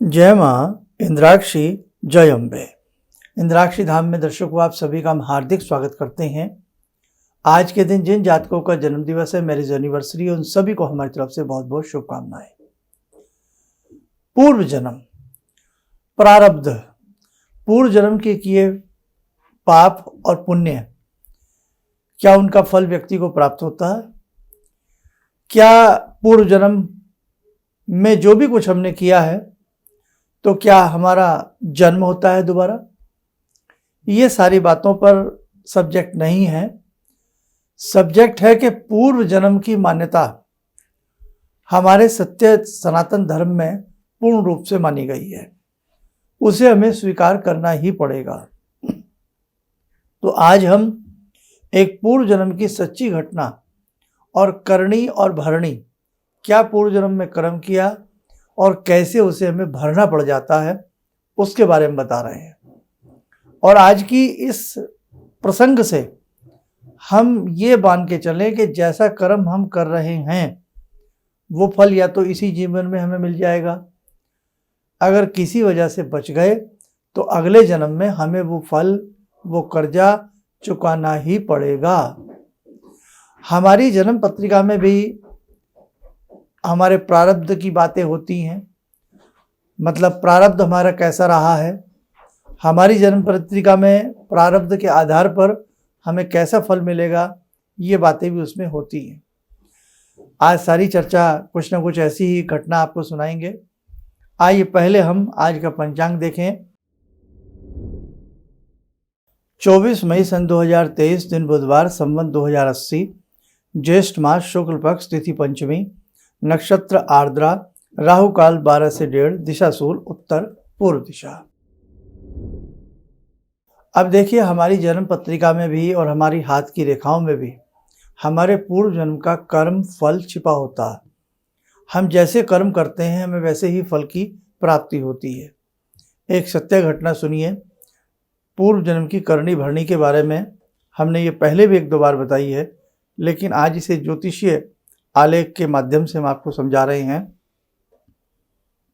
जय माँ इंद्राक्षी, जय अम्बे। इंद्राक्षी धाम में दर्शकों आप सभी का हम हार्दिक स्वागत करते हैं। आज के दिन जिन जातकों का जन्म दिवस है, मैरिज एनिवर्सरी, उन सभी को हमारी तरफ से बहुत बहुत शुभकामनाएं। पूर्व जन्म प्रारब्ध, पूर्व जन्म के किए पाप और पुण्य, क्या उनका फल व्यक्ति को प्राप्त होता है? क्या पूर्व जन्म में जो भी कुछ हमने किया है तो क्या हमारा जन्म होता है दोबारा? ये सारी बातों पर सब्जेक्ट नहीं है। सब्जेक्ट है कि पूर्व जन्म की मान्यता हमारे सत्य सनातन धर्म में पूर्ण रूप से मानी गई है, उसे हमें स्वीकार करना ही पड़ेगा। तो आज हम एक पूर्व जन्म की सच्ची घटना और करणी और भरणी, क्या पूर्व जन्म में कर्म किया और कैसे उसे हमें भरना पड़ जाता है, उसके बारे में बता रहे हैं। और आज की इस प्रसंग से हम ये मान के चलें कि जैसा कर्म हम कर रहे हैं वो फल या तो इसी जीवन में हमें मिल जाएगा, अगर किसी वजह से बच गए तो अगले जन्म में हमें वो फल, वो कर्जा चुकाना ही पड़ेगा। हमारी जन्म पत्रिका में भी हमारे प्रारब्ध की बातें होती हैं, मतलब प्रारब्ध हमारा कैसा रहा है, हमारी जन्म पत्रिका में प्रारब्ध के आधार पर हमें कैसा फल मिलेगा, ये बातें भी उसमें होती हैं। आज सारी चर्चा कुछ ना कुछ ऐसी ही घटना आपको सुनाएंगे। आइए पहले हम आज का पंचांग देखें। 24 मई सन 2023 दिन बुधवार, संवत 2080, ज्येष्ठ मास, शुक्ल पक्ष, तिथि पंचमी, नक्षत्र आर्द्रा, राहु काल 12 से 1:30, दिशा सूल उत्तर पूर्व दिशा। अब देखिए, हमारी जन्म पत्रिका में भी और हमारी हाथ की रेखाओं में भी हमारे पूर्व जन्म का कर्म फल छिपा होता है। हम जैसे कर्म करते हैं हमें वैसे ही फल की प्राप्ति होती है। एक सत्य घटना सुनिए। पूर्व जन्म की करनी भरनी के बारे में हमने ये पहले भी एक दो बार बताई है, लेकिन आज इसे ज्योतिषीय आलेख के माध्यम से हम आपको समझा रहे हैं।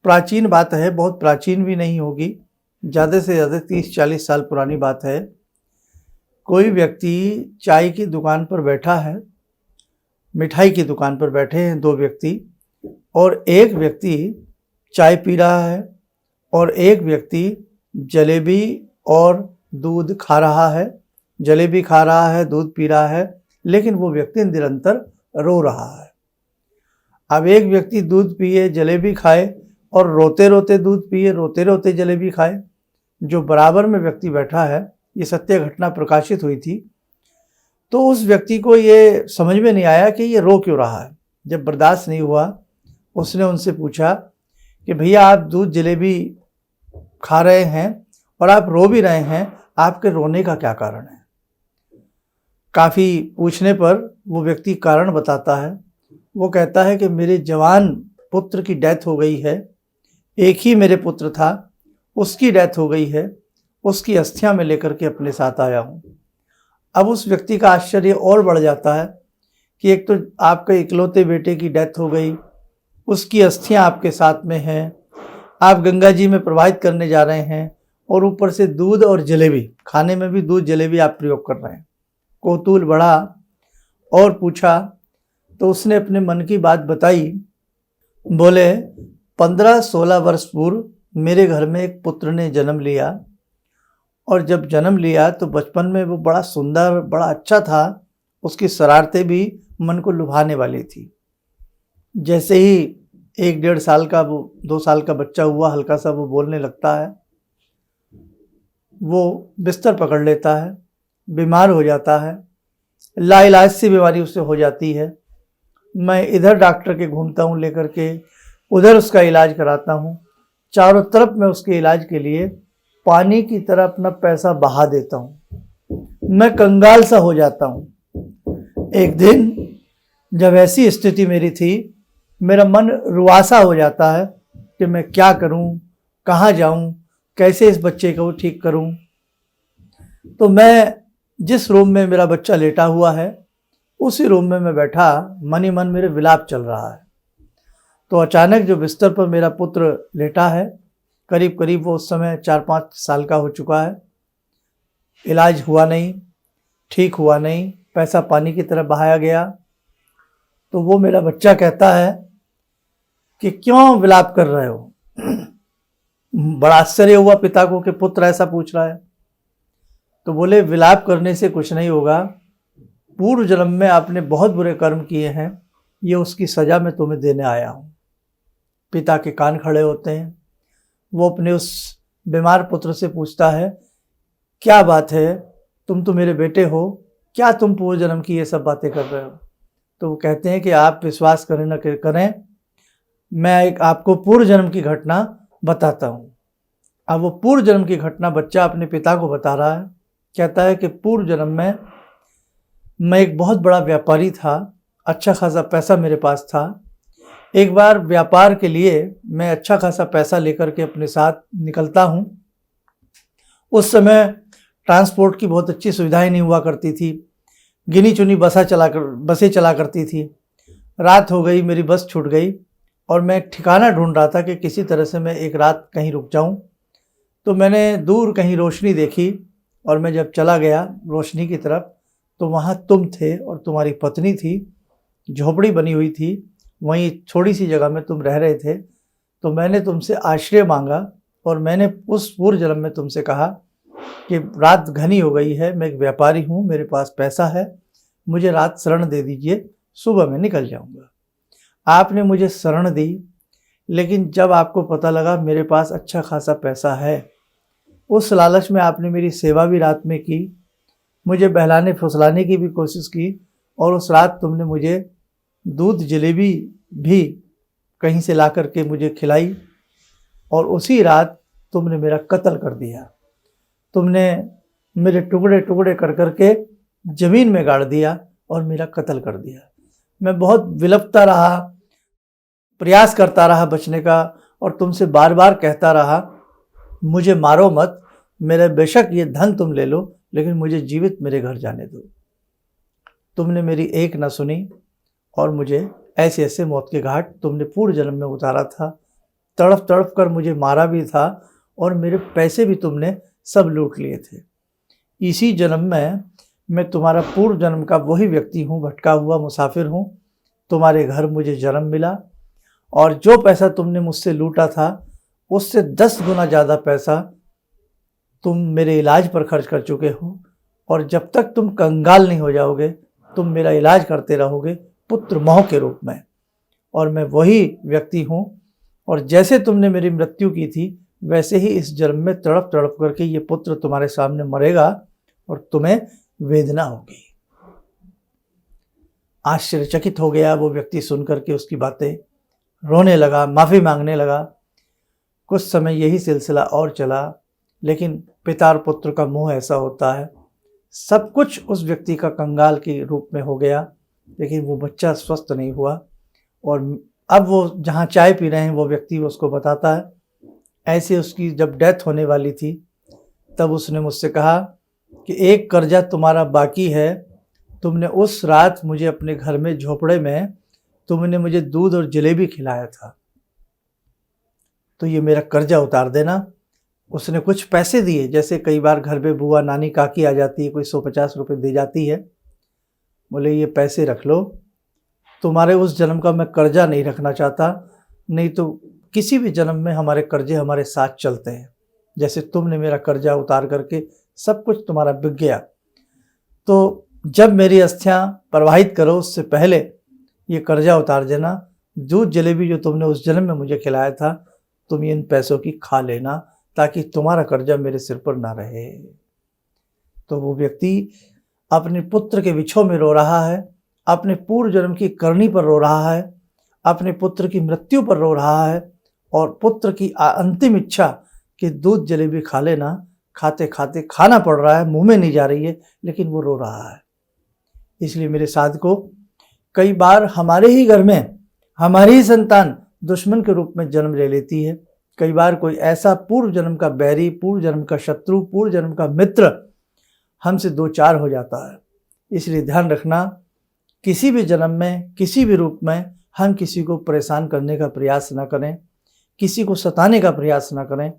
प्राचीन बात है, बहुत प्राचीन भी नहीं होगी, ज़्यादा से ज़्यादा 30-40 साल पुरानी बात है। कोई व्यक्ति चाय की दुकान पर बैठा है, मिठाई की दुकान पर बैठे हैं दो व्यक्ति, और एक व्यक्ति चाय पी रहा है और एक व्यक्ति जलेबी और दूध खा रहा है। जलेबी खा रहा है, दूध पी रहा है, लेकिन वो व्यक्ति निरंतर रो रहा है। अब एक व्यक्ति दूध पिए, जलेबी खाए, और रोते रोते दूध पिए, रोते रोते जलेबी खाए। जो बराबर में व्यक्ति बैठा है, ये सत्य घटना प्रकाशित हुई थी, तो उस व्यक्ति को ये समझ में नहीं आया कि ये रो क्यों रहा है। जब बर्दाश्त नहीं हुआ, उसने उनसे पूछा कि भैया, आप दूध जलेबी खा रहे हैं और आप रो भी रहे हैं, आपके रोने का क्या कारण है? काफ़ी पूछने पर वो व्यक्ति कारण बताता है। वो कहता है कि मेरे जवान पुत्र की डेथ हो गई है, एक ही मेरे पुत्र था, उसकी डेथ हो गई है, उसकी अस्थियां मैं लेकर के अपने साथ आया हूँ। अब उस व्यक्ति का आश्चर्य और बढ़ जाता है कि एक तो आपके इकलौते बेटे की डेथ हो गई, उसकी अस्थियां आपके साथ में हैं, आप गंगा जी में प्रवाहित करने जा रहे हैं, और ऊपर से दूध और जलेबी, खाने में भी दूध जलेबी आप प्रयोग कर रहे हैं। कौतूहल बढ़ा और पूछा, तो उसने अपने मन की बात बताई। बोले, 15-16 वर्ष पूर्व मेरे घर में एक पुत्र ने जन्म लिया, और जब जन्म लिया तो बचपन में वो बड़ा सुंदर, बड़ा अच्छा था, उसकी शरारतें भी मन को लुभाने वाली थी। जैसे ही 1-1.5 साल का, वो 2 साल का बच्चा हुआ, हल्का सा वो बोलने लगता है, वो बिस्तर पकड़ लेता है, बीमार हो जाता है, लाइलाज सी बीमारी उससे हो जाती है। मैं इधर डॉक्टर के घूमता हूँ लेकर के, उधर उसका इलाज कराता हूँ, चारों तरफ मैं उसके इलाज के लिए पानी की तरह अपना पैसा बहा देता हूँ, मैं कंगाल सा हो जाता हूँ। एक दिन जब ऐसी स्थिति मेरी थी, मेरा मन रुआसा हो जाता है कि मैं क्या करूँ, कहाँ जाऊँ, कैसे इस बच्चे को ठीक करूँ। तो मैं जिस रूम में मेरा बच्चा लेटा हुआ है, उसी रूम में मैं बैठा, मन ही मन मेरे विलाप चल रहा है। तो अचानक जो बिस्तर पर मेरा पुत्र लेटा है, करीब करीब वो उस समय 4-5 साल का हो चुका है। इलाज हुआ नहीं, ठीक हुआ नहीं, पैसा पानी की तरह बहाया गया। तो वो मेरा बच्चा कहता है कि क्यों विलाप कर रहे हो? बड़ा आश्चर्य हुआ पिता को कि पुत्र ऐसा पूछ रहा है। तो बोले, विलाप करने से कुछ नहीं होगा, पूर्व जन्म में आपने बहुत बुरे कर्म किए हैं, ये उसकी सजा मैं तुम्हें देने आया हूँ। पिता के कान खड़े होते हैं। वो अपने उस बीमार पुत्र से पूछता है, क्या बात है, तुम तो मेरे बेटे हो, क्या तुम पूर्व जन्म की ये सब बातें कर रहे हो? तो वो कहते हैं कि आप विश्वास करें न करें, मैं एक आपको पूर्व जन्म की घटना बताता हूँ। अब वो पूर्व जन्म की घटना बच्चा अपने पिता को बता रहा है। कहता है कि पूर्व जन्म में मैं एक बहुत बड़ा व्यापारी था, अच्छा खासा पैसा मेरे पास था। एक बार व्यापार के लिए मैं अच्छा खासा पैसा लेकर के अपने साथ निकलता हूँ। उस समय ट्रांसपोर्ट की बहुत अच्छी सुविधाएं नहीं हुआ करती थी, गिनी चुनी बसें चला करती थी। रात हो गई, मेरी बस छूट गई और मैं ठिकाना ढूंढ रहा था कि किसी तरह से मैं एक रात कहीं रुक जाऊं। तो मैंने दूर कहीं रोशनी देखी और मैं जब चला गया रोशनी की तरफ, तो वहाँ तुम थे और तुम्हारी पत्नी थी। झोपड़ी बनी हुई थी, वहीं थोड़ी सी जगह में तुम रह रहे थे। तो मैंने तुमसे आश्रय मांगा और मैंने उस पूर्व जन्म में तुमसे कहा कि रात घनी हो गई है, मैं एक व्यापारी हूँ, मेरे पास पैसा है, मुझे रात शरण दे दीजिए, सुबह मैं निकल जाऊँगा। आपने मुझे शरण दी, लेकिन जब आपको पता लगा मेरे पास अच्छा खासा पैसा है, उस लालच में आपने मेरी सेवा भी रात में की, मुझे बहलाने फुसलाने की भी कोशिश की और उस रात तुमने मुझे दूध जलेबी भी कहीं से ला करके मुझे खिलाई और उसी रात तुमने मेरा कत्ल कर दिया। तुमने मेरे टुकड़े टुकड़े कर करके ज़मीन में गाड़ दिया और मेरा कत्ल कर दिया। मैं बहुत विलपता रहा, प्रयास करता रहा बचने का और तुमसे बार बार कहता रहा, मुझे मारो मत, मेरे बेशक ये धन तुम ले लो, लेकिन मुझे जीवित मेरे घर जाने दो। तुमने मेरी एक न सुनी और मुझे ऐसे ऐसे मौत के घाट तुमने पूर्व जन्म में उतारा था। तड़प तड़प कर मुझे मारा भी था और मेरे पैसे भी तुमने सब लूट लिए थे। इसी जन्म में मैं तुम्हारा पूर्व जन्म का वही व्यक्ति हूँ, भटका हुआ मुसाफिर हूँ। तुम्हारे घर मुझे जन्म मिला और जो पैसा तुमने मुझसे लूटा था उससे 10 गुना ज़्यादा पैसा तुम मेरे इलाज पर खर्च कर चुके हो और जब तक तुम कंगाल नहीं हो जाओगे तुम मेरा इलाज करते रहोगे पुत्र मोह के रूप में। और मैं वही व्यक्ति हूँ और जैसे तुमने मेरी मृत्यु की थी वैसे ही इस जन्म में तड़प तड़प करके ये पुत्र तुम्हारे सामने मरेगा और तुम्हें वेदना होगी। आश्चर्यचकित हो गया वो व्यक्ति सुन करके उसकी बातें, रोने लगा, माफ़ी मांगने लगा। कुछ समय यही सिलसिला और चला, लेकिन पिता और पुत्र का मोह ऐसा होता है, सब कुछ उस व्यक्ति का कंगाल के रूप में हो गया, लेकिन वो बच्चा स्वस्थ नहीं हुआ। और अब वो जहाँ चाय पी रहे हैं वो व्यक्ति उसको बताता है, ऐसे उसकी जब डेथ होने वाली थी तब उसने मुझसे कहा कि एक कर्जा तुम्हारा बाकी है, तुमने उस रात मुझे अपने घर में झोपड़े में तुमने मुझे दूध और जलेबी खिलाया था, तो ये मेरा कर्जा उतार देना। उसने कुछ पैसे दिए, जैसे कई बार घर पे बुआ नानी काकी आ जाती है, कोई 150 रुपये दे जाती है। बोले ये पैसे रख लो, तुम्हारे उस जन्म का मैं कर्जा नहीं रखना चाहता, नहीं तो किसी भी जन्म में हमारे कर्जे हमारे साथ चलते हैं। जैसे तुमने मेरा कर्जा उतार करके सब कुछ तुम्हारा बिक गया, तो जब मेरी अस्थियां प्रवाहित करो उससे पहले ये कर्जा उतार देना। दूध जलेबी जो तुमने उस जन्म में मुझे खिलाया था तुम इन पैसों की खा लेना, ताकि तुम्हारा कर्जा मेरे सिर पर ना रहे। तो वो व्यक्ति अपने पुत्र के विछोह में रो रहा है, अपने पूर्व जन्म की करनी पर रो रहा है, अपने पुत्र की मृत्यु पर रो रहा है और पुत्र की अंतिम इच्छा कि दूध जलेबी खा लेना, खाते खाते खाना पड़ रहा है, मुंह में नहीं जा रही है, लेकिन वो रो रहा है। इसलिए मेरे साथ को कई बार हमारे ही घर में हमारी ही संतान दुश्मन के रूप में जन्म ले लेती है। कई बार कोई ऐसा पूर्व जन्म का बैरी, पूर्व जन्म का शत्रु, पूर्व जन्म का मित्र हमसे दो चार हो जाता है। इसलिए ध्यान रखना, किसी भी जन्म में किसी भी रूप में हम किसी को परेशान करने का प्रयास न करें, किसी को सताने का प्रयास न करें।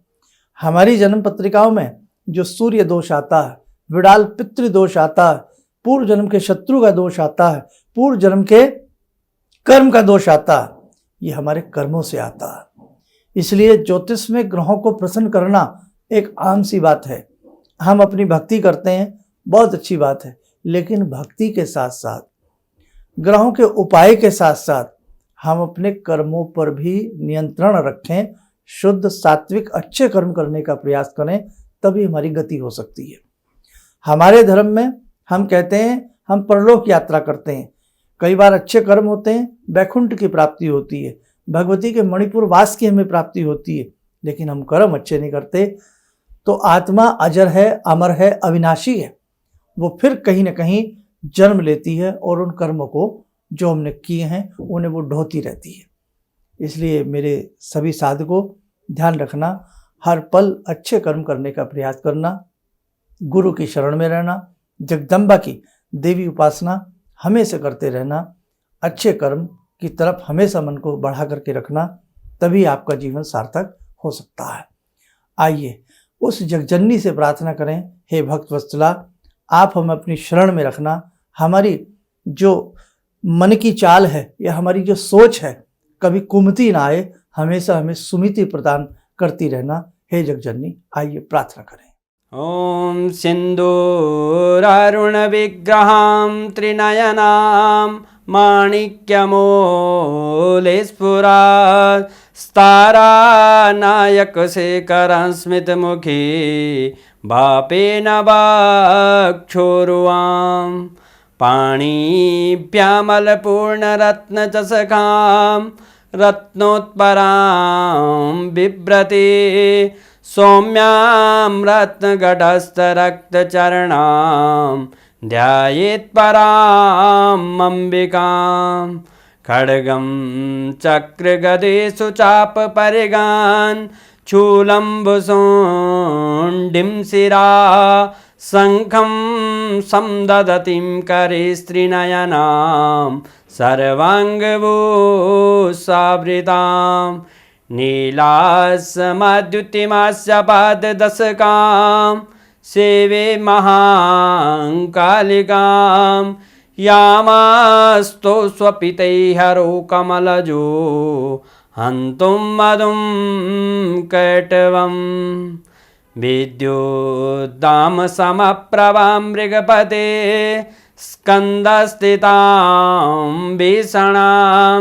हमारी जन्म पत्रिकाओं में जो सूर्य दोष आता है, विडाल पितृ दोष आता है, पूर्व जन्म के शत्रु का दोष आता है, पूर्व जन्म के कर्म का दोष आता है, ये हमारे कर्मों से आता है। इसलिए ज्योतिष में ग्रहों को प्रसन्न करना एक आम सी बात है। हम अपनी भक्ति करते हैं, बहुत अच्छी बात है, लेकिन भक्ति के साथ साथ, ग्रहों के उपाय के साथ साथ हम अपने कर्मों पर भी नियंत्रण रखें, शुद्ध सात्विक अच्छे कर्म करने का प्रयास करें, तभी हमारी गति हो सकती है। हमारे धर्म में हम कहते हैं हम परलोक यात्रा करते हैं, कई बार अच्छे कर्म होते हैं, वैकुंठ की प्राप्ति होती है, भगवती के मणिपुर वास की हमें प्राप्ति होती है, लेकिन हम कर्म अच्छे नहीं करते तो आत्मा अजर है, अमर है, अविनाशी है, वो फिर कहीं ना कहीं जन्म लेती है और उन कर्मों को जो हमने किए हैं उन्हें वो ढोती रहती है। इसलिए मेरे सभी साधकों, ध्यान रखना, हर पल अच्छे कर्म करने का प्रयास करना, गुरु की शरण में रहना, जगदम्बा की देवी उपासना हमेशा करते रहना, अच्छे कर्म की तरफ हमेशा मन को बढ़ा करके रखना, तभी आपका जीवन सार्थक हो सकता है। आइए उस जगजननी से प्रार्थना करें, हे भक्त वत्सला, आप हमें अपनी शरण में रखना, हमारी जो मन की चाल है या हमारी जो सोच है कभी कुमती ना आए, हमेशा हमें सुमिति प्रदान करती रहना, हे जगजननी। आइए प्रार्थना करें। ओम सिंदूरारुण विग्रहां त्रिनयनां माणिक्यमूले स्फुरात् स्तारानायकशेखरं स्मितमुखी बापेन वाक्षोरुवां पाणिभ्यामलपूर्णरत्नचषकां रत्नोत्परां बिभ्रति सौम्यां रत्नघटस्थरक्तचरणां ध्यायेत्पराम् अम्बिकां खड्गं चक्रगदेषु चापपरिगान् शूलम्बुशोण्डिं शिरा शङ्खं संदधतीं करे स्त्रीनयनां सर्वाङ्गभूषावृतां नीलास्मद्युतिमास्य पाददशकां सेवे महाकालिकां यामास्तो स्वपितैहरो कमलजो हन्तुं मधुं कैटवम् विद्युद्दामसमप्रभां मृगपते स्कन्दस्थितां भीषणां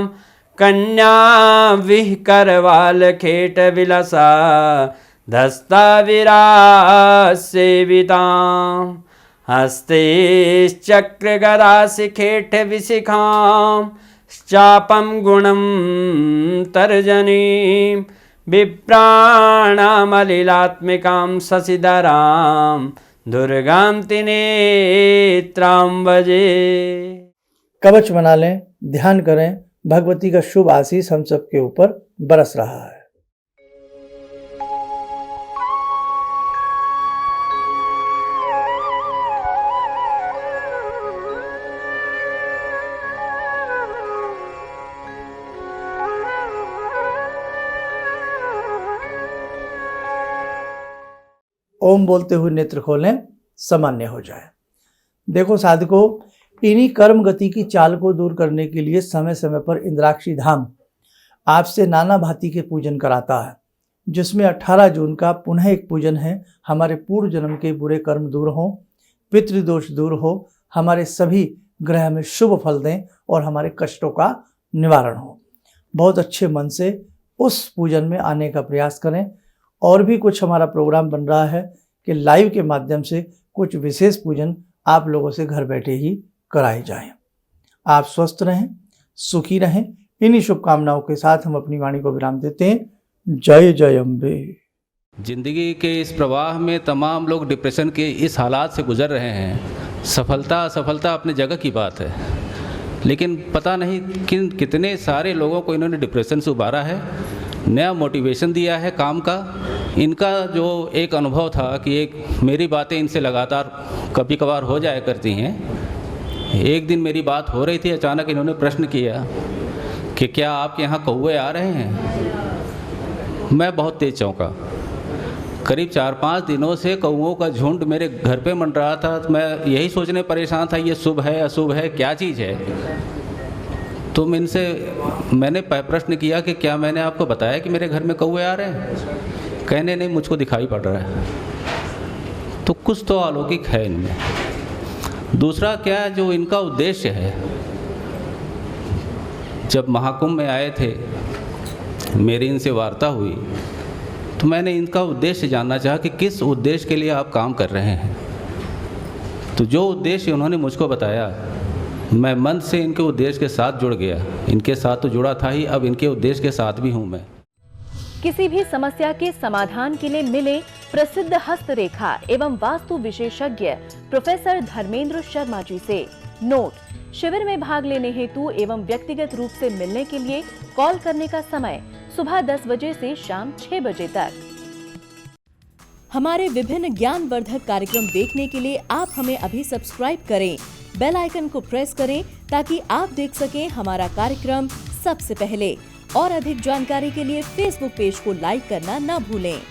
कन्या विहकरवालखेटविलसा धस्ताविरासेवितां हस्तेश्चक्रगदाशिखेटविशिखां चापं गुणं तर्जनीं विप्राणामलिलात्मिकां शशिधरां दुर्गां त्रिनेत्रां भजे। कवच बना लें, ध्यान करें, भगवती का शुभ आशीष हम सबके ऊपर बरस रहा है। ओम बोलते हुए नेत्र खोलें, सामान्य हो जाए। देखो साधकों, इन्हीं कर्म गति की चाल को दूर करने के लिए समय समय पर इंद्राक्षी धाम आपसे नाना भांति के पूजन कराता है, जिसमें 18 जून का पुनः एक पूजन है। हमारे पूर्व जन्म के बुरे कर्म दूर हों, पितृदोष दूर हो, हमारे सभी ग्रह में शुभ फल दें और हमारे कष्टों का निवारण हो। बहुत अच्छे मन से उस पूजन में आने का प्रयास करें। और भी कुछ हमारा प्रोग्राम बन रहा है कि लाइव के माध्यम से कुछ विशेष पूजन आप लोगों से घर बैठे ही कराए जाएं। आप स्वस्थ रहें, सुखी रहें। इन्हीं शुभकामनाओं के साथ हम अपनी वाणी को विराम देते हैं। जय जय अम्बे। जिंदगी के इस प्रवाह में तमाम लोग डिप्रेशन के इस हालात से गुजर रहे हैं। सफलता असफलता अपनी जगह की बात है, लेकिन पता नहीं कितने सारे लोगों को इन्होंने डिप्रेशन से उबारा है, नया मोटिवेशन दिया है काम का। इनका जो एक अनुभव था कि एक मेरी बातें इनसे लगातार कभी कभार हो जाया करती हैं। एक दिन मेरी बात हो रही थी, अचानक इन्होंने प्रश्न किया कि क्या आपके यहाँ कौवे आ रहे हैं। मैं बहुत तेज चौंका। करीब 4-5 दिनों से कौओं का झुंड मेरे घर पे मंडरा था। तो मैं यही सोचने परेशान था, ये शुभ है अशुभ है, क्या चीज़ है। तो मैंने प्रश्न किया कि क्या मैंने आपको बताया कि मेरे घर में कौए आ रहे हैं? कहने नहीं, मुझको दिखाई पड़ रहा है। तो कुछ तो अलौकिक है इनमें। दूसरा क्या, जो इनका उद्देश्य है, जब महाकुंभ में आए थे, मेरी इनसे वार्ता हुई, तो मैंने इनका उद्देश्य जानना चाहा कि किस उद्देश्य के लिए आप काम कर रहे हैं। तो जो उद्देश्य उन्होंने मुझको बताया, मैं मन से इनके उद्देश्य के साथ जुड़ गया। इनके साथ तो जुड़ा था ही, अब इनके उद्देश्य के साथ भी हूँ मैं। किसी भी समस्या के समाधान के लिए मिले प्रसिद्ध हस्तरेखा एवं वास्तु विशेषज्ञ प्रोफेसर धर्मेंद्र शर्मा जी से। नोट: शिविर में भाग लेने हेतु एवं व्यक्तिगत रूप से मिलने के लिए कॉल करने का समय सुबह 10 बजे से शाम 6 बजे तक। हमारे विभिन्न ज्ञानवर्धक कार्यक्रम देखने के लिए आप हमें अभी सब्सक्राइब करें, बेल आइकन को प्रेस करें ताकि आप देख सकें हमारा कार्यक्रम सबसे पहले। और अधिक जानकारी के लिए फेसबुक पेज को लाइक करना न भूलें।